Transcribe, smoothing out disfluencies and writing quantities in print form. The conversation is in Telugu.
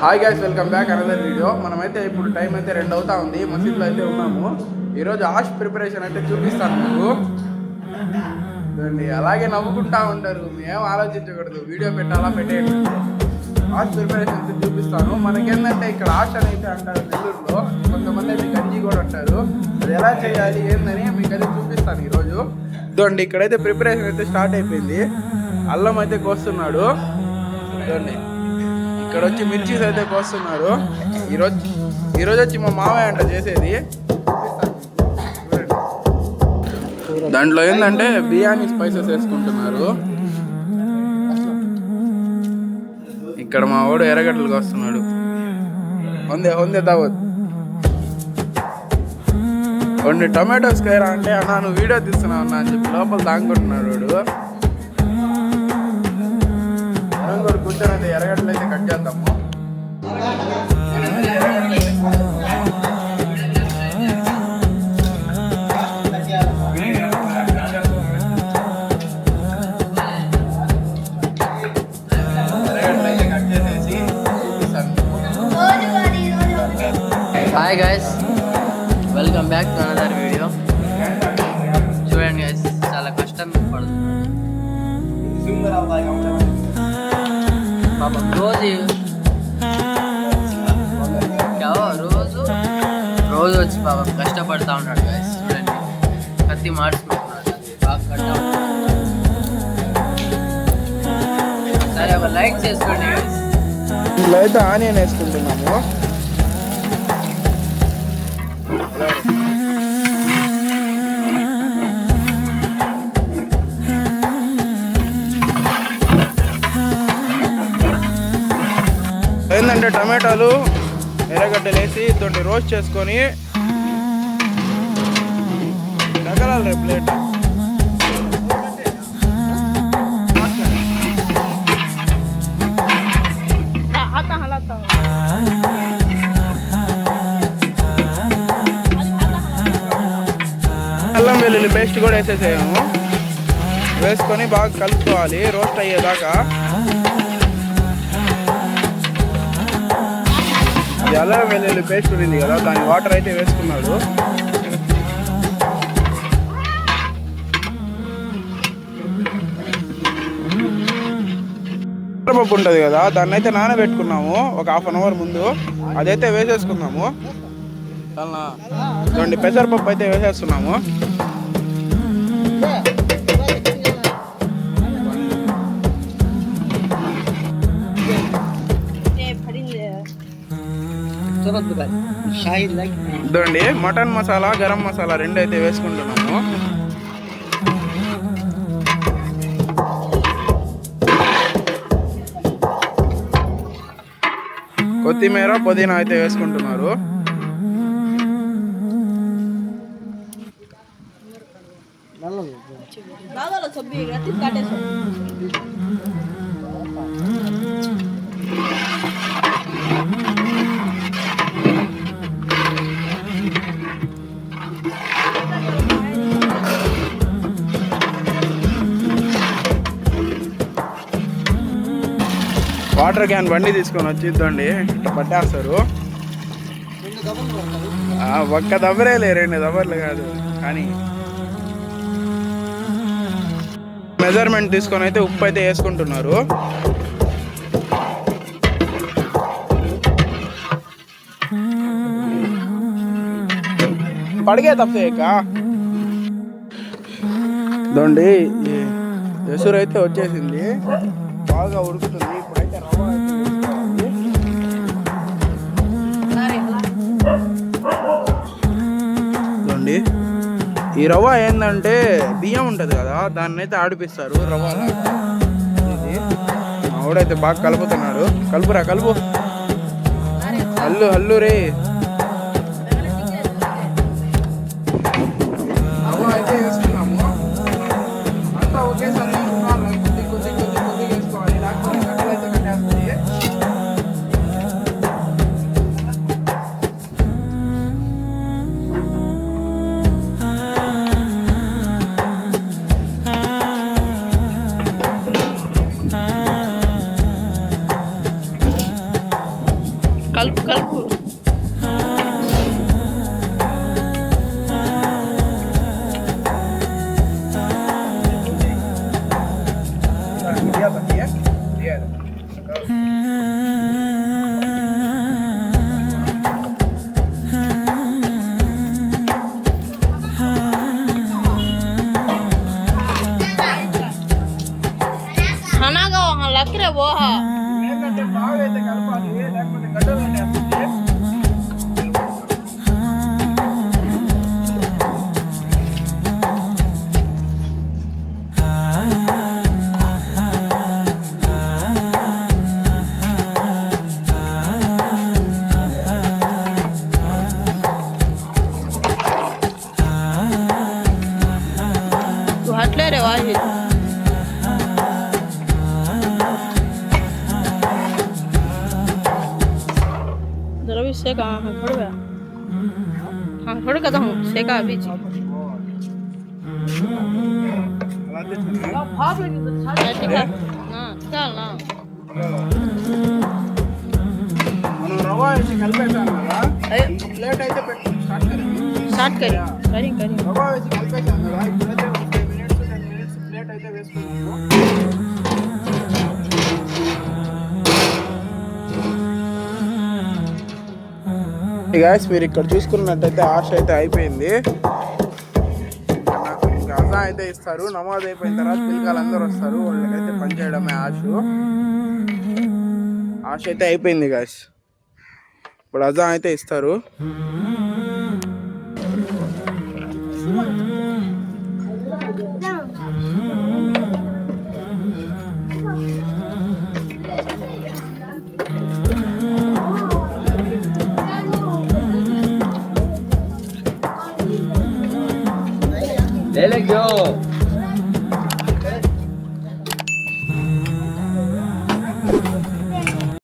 Hi guys, welcome back another video. మనమైతే ఇప్పుడు టైం అయితే 2 అవుతా ఉంది. మసీద్లో అయితే ఉన్నాము. ఈరోజు ఆష్ ప్రిపరేషన్ అయితే చూపిస్తాను మీకు. అలాగే నవ్వుకుంటా ఉంటారు, మేము ఆలోచించకూడదు, వీడియో పెట్టాలా పెట్టేయండి. ఆష్ ప్రిపరేషన్ అయితే చూపిస్తాను. మనకేంటంటే ఇక్కడ ఆష్ అని అయితే అంటారు నెల్లూరులో, కొంతమంది అయితే గంజి కూడా అంటారు. అది ఎలా చేయాలి ఏందని మీకు అయితే చూపిస్తాను ఈరోజు. ఇదండి, ఇక్కడైతే ప్రిపరేషన్ అయితే స్టార్ట్ అయిపోయింది. అల్లం అయితే కోస్తున్నాడు. ఇదండి, ఇక్కడ వచ్చి మిర్చీస్ అయితే కోస్తున్నారు. ఈరోజు వచ్చి మా మామయ్య అంట చేసేది. దాంట్లో ఏంటంటే బిర్యానీ స్పైసెస్ వేసుకుంటున్నారు. ఇక్కడ మా వాడు ఎర్రగడ్డలు కోస్తున్నాడు. హొందే దావత్ కొన్ని టొమాటోస్ కైరా అంటే, అన్నా నువ్వు వీడియో తీస్తున్నావు అన్నా అని చెప్పి లోపల దాంగుంటున్నాడు వాడు. మనం కూడా కూర్చొని అయితే ఎర్రగడ్డలు అయితే కట్ చేద్దాము. Hi guys, welcome back to another video. చూడండి గైస్, చాలా కష్టం పడుతుంది పాపం. రోజు వచ్చి పాపం కష్టపడుతూ ఉన్నాడు గైస్. చూడండి, కత్తి మార్చుకుంటున్నాడు, బాగా కష్టం. సరే, ఒక లైక్ చేసుకోండి గైస్. ఇంట్లో అయితే ఆనియన్ వేసుకుంటున్నాము. ఏంటంటే టమాటాలు ఎర్రగడ్డలు వేసి తోటి రోస్ట్ చేసుకొని తగలాలి రేపు ప్లేట్. అల్లం వెల్లుల్లి పేస్ట్ కూడా వేసేసాము. వేసుకొని బాగా కలుపుకోవాలి రోస్ట్ అయ్యేదాకా. అల్లం వెల్లుల్లి పేస్ట్ ఉంది కదా, దాని వాటర్ అయితే వేసుకున్నాడు. పెసరపప్పు ఉంటుంది కదా, దాన్ని అయితే నానబెట్టుకున్నాము ఒక 1/2 అవర్ ముందు. అదైతే వేసేసుకున్నాము. చూడండి, పెసరపప్పు అయితే వేసేస్తున్నాము. ఇదండి, మటన్ మసాలా గరం మసాలా 2 అయితే వేసుకుంటున్నాము. కొత్తిమీర పుదీనా అయితే వేసుకుంటున్నారు. వాటర్ క్యాన్ బండి తీసుకొని వచ్చిద్దండి, పట్టేస్తారు. ఒక్క దబ్బరేలే, 2 దబ్బర్లు కాదు. కానీ మెజర్మెంట్ తీసుకొని అయితే ఉప్పు అయితే వేసుకుంటున్నారు. పడిగే తప్పేక ఇదండి, ఎసురు అయితే వచ్చేసింది, బాగా ఉడుకుతుంది. ఇప్పుడైతే రవ్వ ఇదండి, ఈ రవ్వ ఏంటంటే బియ్యం ఉంటుంది కదా, దాన్ని అయితే ఆడిపిస్తారు రవ్వ. ఆవిడైతే బాగా కలుపుతున్నాడు. కలుపురా, కలుపు, హల్లు రే. రవ్వ అయితే వేసుకున్నాము. అంతా ఒకేసారి కలుపు కలుపు खाना वहाँ लग रहा वो है ఏంటంటే బాగా అయితే కలపాలి లేకపోతే గడ్డలు వస్తుంది. तू हट ले रे वाही जरा भी सेका हाँ थोड़ा बया हाँ थोड़ा कहता हूँ सेका अभी जी అలా తెచ్చుకున్నా. ठीक है हाँ चल ना మనం రవ్వ వేసి కలిపేసాం కదా, अरे ప్లేట్ అయితే పెట్టుకుని స్టార్ట్ కరండి. स्टार्ट करी करी करी రవ్వ వేసి కలిపేసాం కదా, ఇప్పుడైతే 5 మినిట్స్ 10 మినిట్స్ ప్లేట్ అయితే వేసుకున్నాము. గాయస్ మీరు ఇక్కడ చూసుకున్నట్టయితే ఆశ అయితే అయిపోయింది. ఇంకా అజా అయితే ఇస్తారు. నమాజ్ అయిపోయిన తర్వాత పిల్లకాయలు అందరూ వస్తారు, వాళ్ళకైతే పని చేయడమే ఆశ అయితే అయిపోయింది గాయస్. ఇప్పుడు అజా అయితే ఇస్తారు. ले ले क्यों